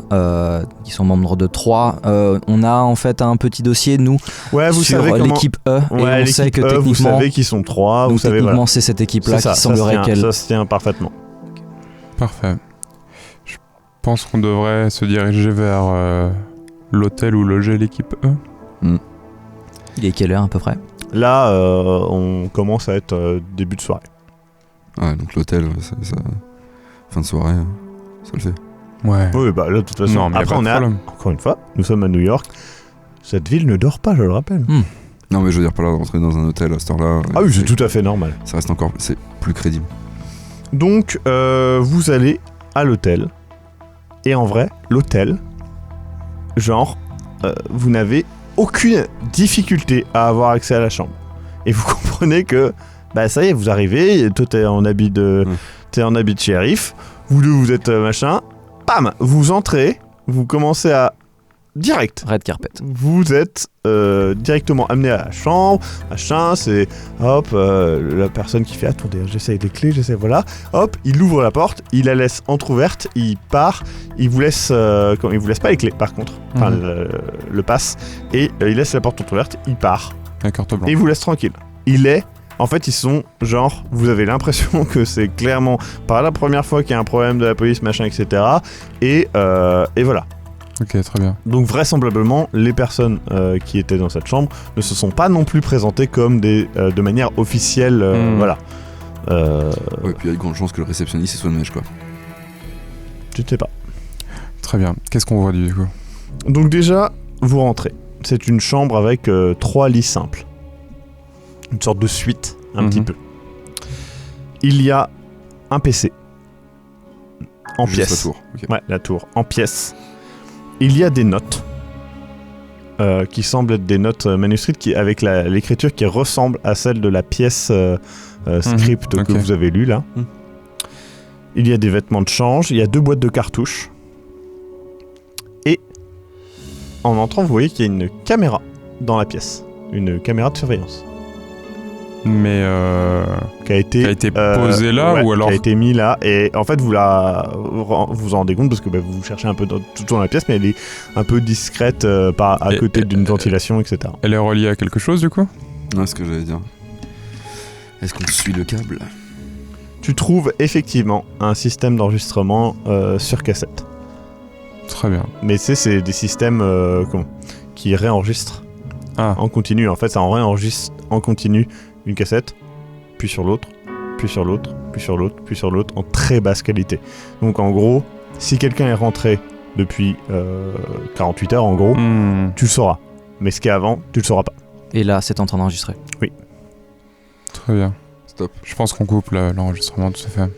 qui sont membres de 3, on a en fait un petit dossier, nous, Ouais, vous sur savez comment... l'équipe E, et Ouais, on sait l'équipe que E, vous techniquement, savez qu'ils sont 3, vous donc savez, techniquement voilà. c'est cette équipe-là C'est ça, qui semblerait ça qu'elle... se tient parfaitement. Parfait. Je pense qu'on devrait se diriger vers l'hôtel où logeait l'équipe E. Il est quelle heure à peu près? Là, on commence à être début de soirée. Ouais, donc l'hôtel, ça... fin de soirée, ça le fait. Ouais. Oui, bah là, de toute façon, Non, mais y a après, pas de on est problème. encore une fois, nous sommes à New York. Cette ville ne dort pas, je le rappelle. Non, mais je veux dire, pas là d'entrer dans un hôtel à cette heure-là. Ah oui, c'est tout à fait normal. Ça reste encore... C'est plus crédible. Donc, vous allez à l'hôtel. Et en vrai, l'hôtel, genre, vous n'avez aucune difficulté à avoir accès à la chambre. Et vous comprenez que, bah ça y est, vous arrivez, toi t'es en habit de, t'es en habit de shérif, vous deux vous êtes machin, bam, vous entrez, vous commencez à direct. Red carpet. Vous êtes directement amené à la chambre, machin, c'est hop, la personne qui fait attendez, j'essaye les clés, voilà, hop, il ouvre la porte, il la laisse entrouverte, il part, il vous laisse pas les clés par contre, enfin le passe, et il laisse la porte entrouverte, il part, La carte et blanche. il vous laisse tranquille. En fait, ils sont genre, vous avez l'impression que c'est clairement pas la première fois qu'il y a un problème de la police, machin, etc. Et voilà. Ok, très bien. Donc vraisemblablement, les personnes qui étaient dans cette chambre ne se sont pas non plus présentées comme de manière officielle, voilà. Ouais, puis il y a de grandes chances que le réceptionniste soit le mèche, quoi. Je ne sais pas. Très bien. Qu'est-ce qu'on voit du coup? Donc déjà, vous rentrez. C'est une chambre avec 3 lits simples. Une sorte de suite, un petit peu. Il y a un PC. En Juste pièce. la tour. Ok. Ouais, la tour, en pièces. Il y a des notes qui semblent être des notes manuscrites avec l'écriture qui ressemble à celle de la pièce script ok. que vous avez lue là. Il y a des vêtements de change, il y a 2 boîtes de cartouches. Et en entrant, vous voyez qu'il y a une caméra dans la pièce. Une caméra de surveillance. Mais Qui a été posée là ouais, ou alors qui a été mis là et en fait vous vous en rendez compte parce que vous cherchez un peu tout dans la pièce mais elle est un peu discrète à côté d'une ventilation etc. elle est reliée à quelque chose du coup? Ouais, c'est ce que j'allais dire. Est-ce qu'on suit le câble? Tu trouves effectivement un système d'enregistrement sur cassette Très bien. mais c'est des systèmes qui réenregistrent en continu en fait ça en réenregistre en continu une cassette puis sur l'autre puis sur l'autre puis sur l'autre puis sur l'autre en très basse qualité donc en gros si quelqu'un est rentré depuis 48 heures en gros tu le sauras mais ce qui est avant tu le sauras pas. Et là, c'est en train d'enregistrer. Oui. Très bien. Stop. Je pense qu'on coupe l'enregistrement, tout à fait.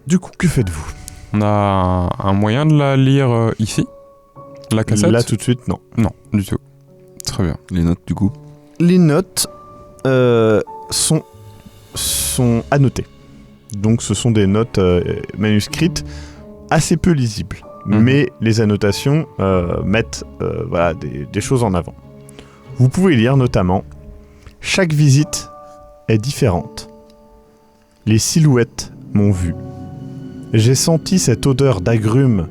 Du coup que faites-vous? On a un moyen de la lire ici? La cassette? Là tout de suite non. Non, du tout. Très bien. Les notes, du coup. Les notes sont annotées. Donc ce sont des notes manuscrites assez peu lisibles. Mais les annotations mettent voilà, des choses en avant. Vous pouvez lire notamment « Chaque visite est différente. Les silhouettes m'ont vu. J'ai senti cette odeur d'agrumes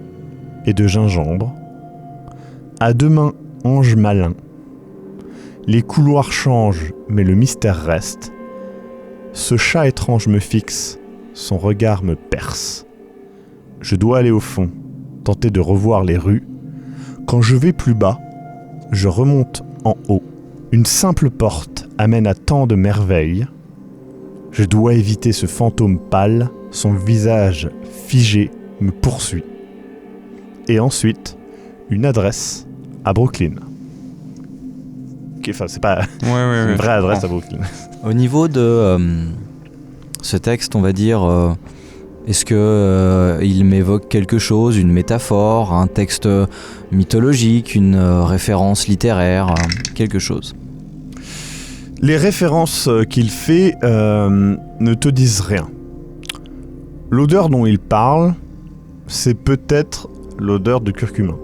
et de gingembre. À demain, ange malin. Les couloirs changent, mais le mystère reste. Ce chat étrange me fixe, son regard me perce. Je dois aller au fond, tenter de revoir les rues. Quand je vais plus bas, je remonte en haut. Une simple porte amène à tant de merveilles. Je dois éviter ce fantôme pâle, son visage figé me poursuit. Et ensuite, une adresse à Brooklyn. Enfin, c'est pas une vraie adresse à Brooklyn. Au niveau de ce texte, on va dire, est-ce que il m'évoque quelque chose, une métaphore, un texte mythologique, une référence littéraire, quelque chose? Les références qu'il fait ne te disent rien. L'odeur dont il parle, c'est peut-être l'odeur de curcuma.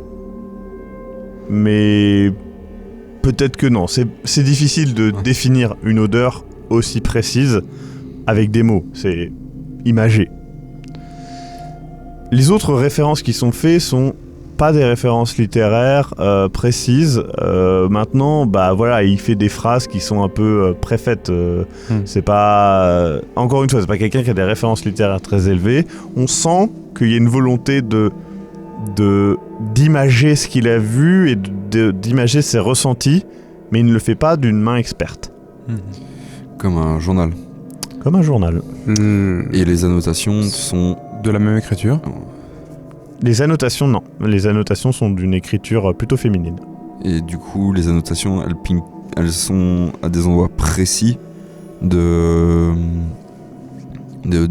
Mais peut-être que non. C'est difficile de définir une odeur aussi précise avec des mots. imagé. Les autres références qui sont faites sont pas des références littéraires précises. Maintenant, bah voilà, il fait des phrases qui sont un peu préfaites. C'est pas, encore une fois, c'est pas quelqu'un qui a des références littéraires très élevées. On sent qu'il y a une volonté d'imager ce qu'il a vu et d'imager ses ressentis, mais il ne le fait pas d'une main experte. Comme un journal. Comme un journal. Et les annotations sont... De la même écriture. Les annotations, non. Les annotations sont d'une écriture plutôt féminine. Et du coup, les annotations, elles sont à des endroits précis du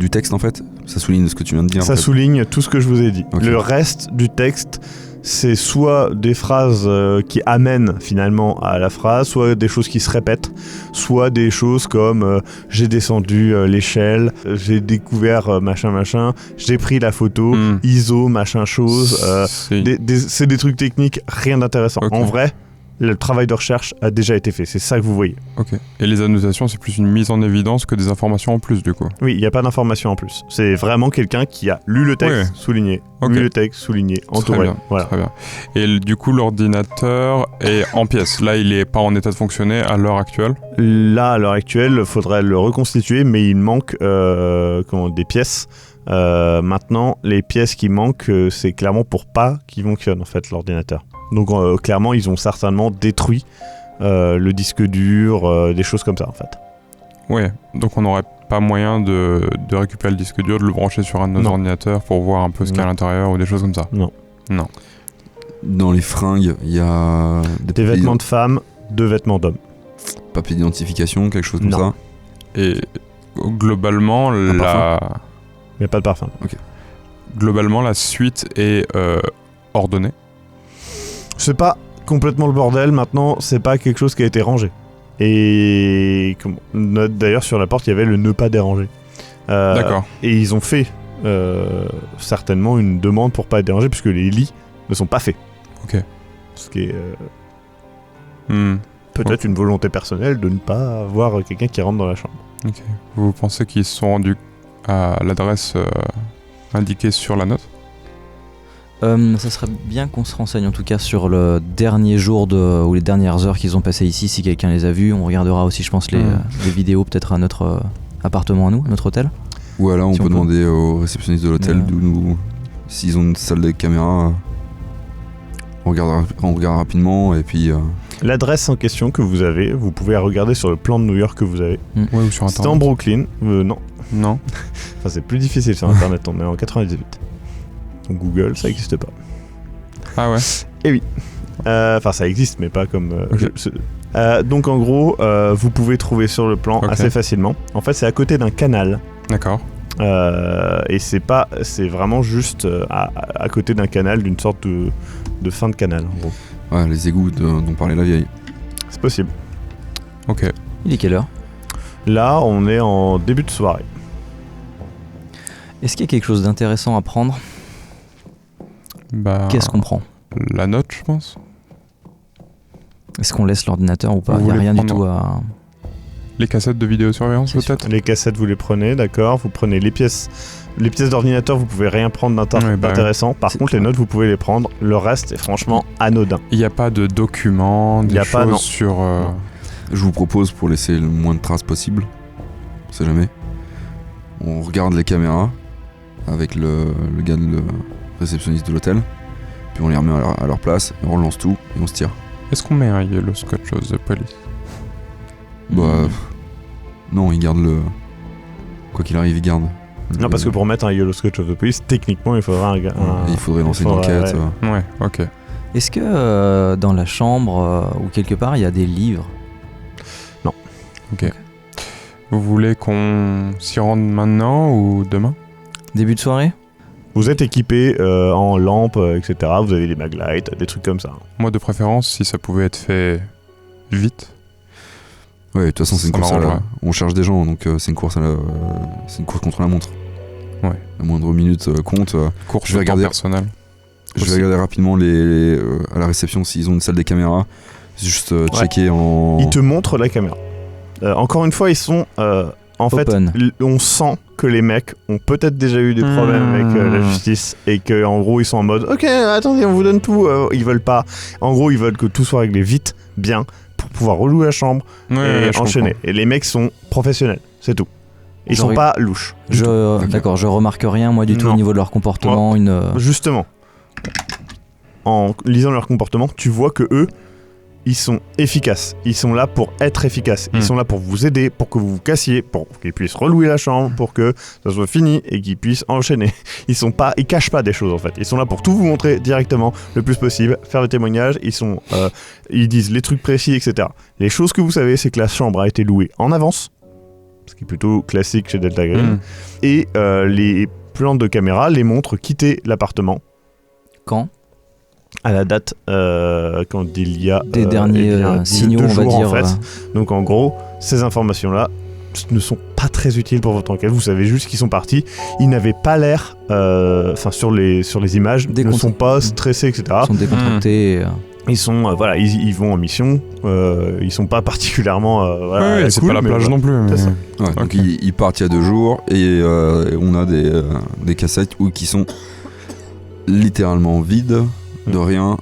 texte, en fait. Ça souligne ce que tu viens de dire. Ça en fait. souligne tout ce que je vous ai dit. Okay. Le reste du texte, c'est soit des phrases qui amènent finalement à la phrase, soit des choses qui se répètent, soit des choses comme j'ai descendu l'échelle, j'ai découvert machin, j'ai pris la photo, ISO, machin chose. C'est des trucs techniques, rien d'intéressant. Okay. En vrai, le travail de recherche a déjà été fait, c'est ça que vous voyez. Ok. Et les annotations, c'est plus une mise en évidence que des informations en plus, du coup. Oui, il n'y a pas d'informations en plus. C'est vraiment quelqu'un qui a lu le texte, souligné, lu le texte, souligné, entouré. Très bien, voilà. Très bien. Et du coup, l'ordinateur est en pièces. Là, il n'est pas en état de fonctionner à l'heure actuelle. Là, à l'heure actuelle, il faudrait le reconstituer, mais il manque des pièces. Maintenant, les pièces qui manquent, c'est clairement pour pas qu'il fonctionne, en fait, l'ordinateur. Donc clairement, ils ont certainement détruit le disque dur, des choses comme ça en fait. Ouais, donc on n'aurait pas moyen de récupérer le disque dur, de le brancher sur un de nos ordinateurs pour voir un peu ce qu'il y a à l'intérieur ou des choses comme ça. Non. Dans les fringues, il y a des vêtements de femmes, 2 vêtements d'hommes. Papier d'identification, quelque chose comme ça. Et globalement, Il n'y a pas de parfum. Ok. Globalement, la suite est ordonnée. C'est pas complètement le bordel, maintenant c'est pas quelque chose qui a été rangé. Et d'ailleurs sur la porte il y avait le ne pas déranger. D'accord. Et ils ont fait certainement une demande pour pas être dérangé puisque les lits ne sont pas faits. Ok. Ce qui est peut-être une volonté personnelle de ne pas avoir quelqu'un qui rentre dans la chambre. Ok. Vous pensez qu'ils se sont rendus à l'adresse indiquée sur la note ? Ça serait bien qu'on se renseigne en tout cas sur le dernier jour ou les dernières heures qu'ils ont passées ici, si quelqu'un les a vues. On regardera aussi, je pense, les vidéos peut-être à notre appartement à nous, à notre hôtel. Ou alors Si on peut demander aux réceptionnistes de l'hôtel s'ils ont une salle de caméra. On regarde rapidement et puis... L'adresse en question que vous avez, vous pouvez regarder sur le plan de New York que vous avez. Ouais, ou sur Internet. C'est en Brooklyn. Non. Non. Enfin, c'est plus difficile sur Internet, on est en 98. Donc Google, ça n'existe pas. Ah ouais. Et oui. Enfin, ça existe, mais pas comme... Okay. donc en gros, vous pouvez trouver sur le plan assez facilement. En fait, c'est à côté d'un canal. D'accord. Et c'est vraiment juste à côté d'un canal, d'une sorte de fin de canal, en gros. Ouais, les égouts dont parlait la vieille. C'est possible. Ok. Il est quelle heure ? Là, on est en début de soirée. Est-ce qu'il y a quelque chose d'intéressant à prendre ? Bah, qu'est-ce qu'on prend ? La note, je pense. Est-ce qu'on laisse l'ordinateur ou pas ? Vous Il n'y a voulez rien du prendre tout à... Les cassettes de vidéosurveillance, peut-être ? Les cassettes, vous les prenez, d'accord. Vous prenez les pièces d'ordinateur, vous pouvez rien prendre d'intéressant. Par contre, les notes, vous pouvez les prendre. Le reste est franchement anodin. Il n'y a pas de documents, des choses sur... Je vous propose, pour laisser le moins de traces possible, on sait jamais, on regarde les caméras avec le gars le réceptionniste de l'hôtel, puis on les remet à leur place, et on relance tout, et on se tire. Est-ce qu'on met un yellow scotch of the police ? Non, il garde le... Quoi qu'il arrive, il garde. Non, parce que pour mettre un yellow scotch of the police, techniquement, il faudra il faudrait lancer une enquête. Ouais, ok. Est-ce que dans la chambre ou quelque part, il y a des livres ? Non. Ok. Vous voulez qu'on s'y rende maintenant ou demain ? Début de soirée ? Vous êtes équipé en lampes, etc. Vous avez des maglights, des trucs comme ça. Moi, de préférence, si ça pouvait être fait vite. Ouais, de toute façon, c'est une course on cherche des gens, donc c'est une course c'est une course contre la montre. Ouais. La moindre minute compte. Course je vais regarder personnel. Je vais regarder rapidement à la réception s'ils ont une salle des caméras. Juste checker en... Ils te montrent la caméra. Encore une fois, ils sont... en Open. fait, on sent que les mecs ont peut-être déjà eu des problèmes avec la justice et qu'en gros ils sont en mode ok attendez on vous donne tout, ils veulent pas, en gros ils veulent que tout soit réglé vite, bien, pour pouvoir relouer la chambre et enchaîner. Et les mecs sont professionnels, c'est tout. Ils sont pas louches. D'accord, je remarque rien moi du tout au niveau de leur comportement. Justement, en lisant leur comportement, tu vois que eux, ils sont efficaces. Ils sont là pour être efficaces. Ils sont là pour vous aider, pour que vous vous cassiez, pour qu'ils puissent relouer la chambre, pour que ça soit fini et qu'ils puissent enchaîner. Ils cachent pas des choses en fait. Ils sont là pour tout vous montrer directement, le plus possible, faire le témoignage. Ils disent les trucs précis, etc. Les choses que vous savez, c'est que la chambre a été louée en avance, ce qui est plutôt classique chez Delta Green. Et les plans de caméra les montrent quitter l'appartement. Quand ? À la date quand il y a des derniers signaux, 2 on va jours, dire. En fait. Donc en gros, ces informations-là ne sont pas très utiles pour votre enquête. Vous savez juste qu'ils sont partis. Ils n'avaient pas l'air, sur les images, ils ne sont pas stressés, etc. Ils sont décontractés. Ils sont, ils vont en mission. Ils sont pas particulièrement. C'est cool, pas la plage non plus. C'est ça. Ouais, donc ils partent il y a 2 jours et on a des cassettes qui sont littéralement vides. De rien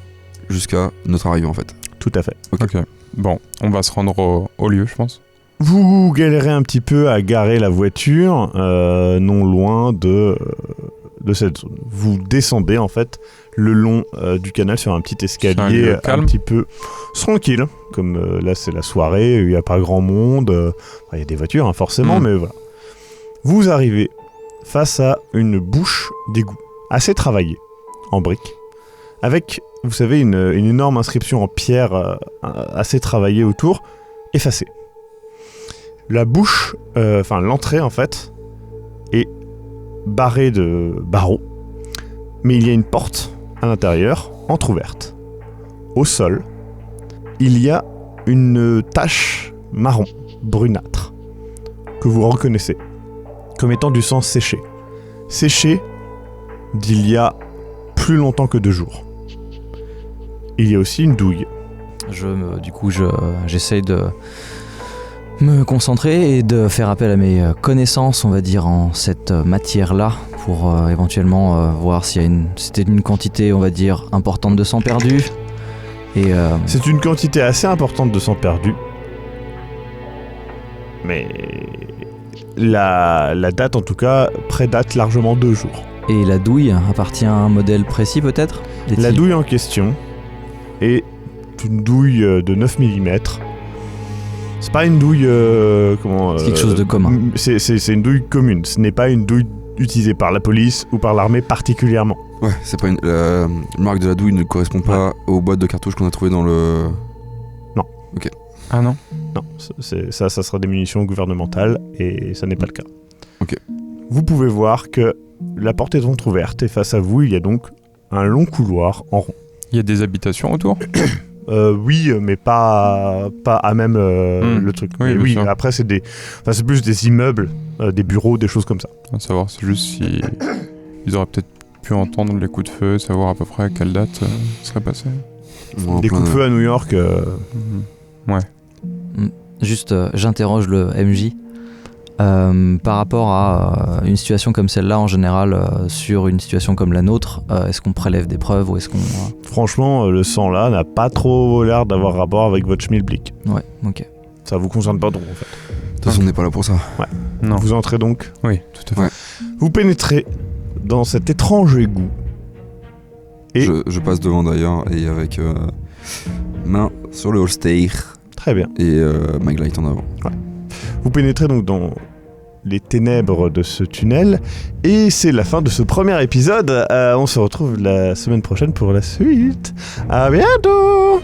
jusqu'à notre arrivée en fait. Tout à fait. Ok. Bon, on va se rendre au lieu, je pense. Vous galérez un petit peu à garer la voiture non loin de cette zone. Vous descendez en fait le long du canal sur un petit escalier un petit peu tranquille. Comme là c'est la soirée, il n'y a pas grand monde. Il y a des voitures forcément, mais voilà. Vous arrivez face à une bouche d'égout assez travaillée en briques. Avec, vous savez, une énorme inscription en pierre assez travaillée autour, effacée. La bouche, l'entrée en fait, est barrée de barreaux, mais il y a une porte à l'intérieur, entrouverte. Au sol, il y a une tache marron, brunâtre, que vous reconnaissez comme étant du sang séché. Séché d'il y a plus longtemps que 2 jours. Il y a aussi une douille. J'essaye de me concentrer et de faire appel à mes connaissances, on va dire, en cette matière-là, pour éventuellement voir si c'était une quantité, on va dire, importante de sang perdu. C'est une quantité assez importante de sang perdu. Mais la date, en tout cas, prédate largement 2 jours. Et la douille appartient à un modèle précis, peut-être ? La douille en question est une douille de 9 mm. C'est pas une douille... c'est quelque chose de commun. C'est une douille commune. Ce n'est pas une douille utilisée par la police ou par l'armée particulièrement. Ouais, c'est pas la marque de la douille ne correspond pas aux boîtes de cartouches qu'on a trouvées dans le... Non. Ok. Ah non ? Non, ça sera des munitions gouvernementales et ça n'est pas le cas. Ok. Vous pouvez voir que la porte est entrouverte et face à vous, il y a donc un long couloir en rond. Il y a des habitations autour ? Oui, mais pas à même le truc. Oui, mais oui, sûr. après c'est plus des immeubles, des bureaux, des choses comme ça. À savoir, c'est juste si ils auraient peut-être pu entendre les coups de feu, savoir à peu près à quelle date serait passé. Des coups de feu à New York. Ouais. Juste, j'interroge le MJ. Par rapport à une situation comme celle-là, en général, sur une situation comme la nôtre, est-ce qu'on prélève des preuves ou est-ce qu'on... Franchement, le sang là n'a pas trop l'air d'avoir rapport avec votre schmilblick. Ouais, ok. Ça vous concerne pas trop en fait. De toute façon, on n'est pas là pour ça. Ouais. Non. Vous entrez donc. Oui, tout à fait. Ouais. Vous pénétrez dans cet étrange égout. Et Je passe devant d'ailleurs et avec main sur le holster très bien. et Maglite en avant. Vous pénétrez donc dans les ténèbres de ce tunnel et c'est la fin de ce premier épisode. On se retrouve la semaine prochaine pour la suite. À bientôt.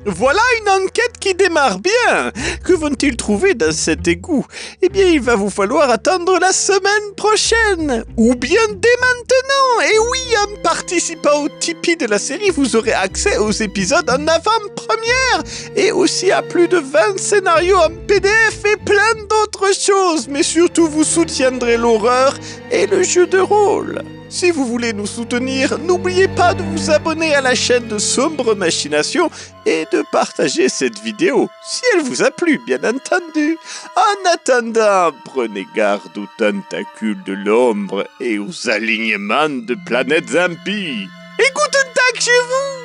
Voilà une enquête qui démarre bien. Que vont-ils trouver dans cet égout ? Eh bien, il va vous falloir attendre la semaine prochaine. Ou bien dès maintenant. Et oui, en participant au Tipeee de la série, vous aurez accès aux épisodes en avant-première. Et aussi à plus de 20 scénarios en PDF et plein d'autres choses. Mais surtout, vous soutiendrez l'horreur et le jeu de rôle. Si vous voulez nous soutenir, n'oubliez pas de vous abonner à la chaîne de Sombre Machination et de partager cette vidéo, si elle vous a plu, bien entendu. En attendant, prenez garde aux tentacules de l'ombre et aux alignements de planètes impies. Et guten Tag chez vous!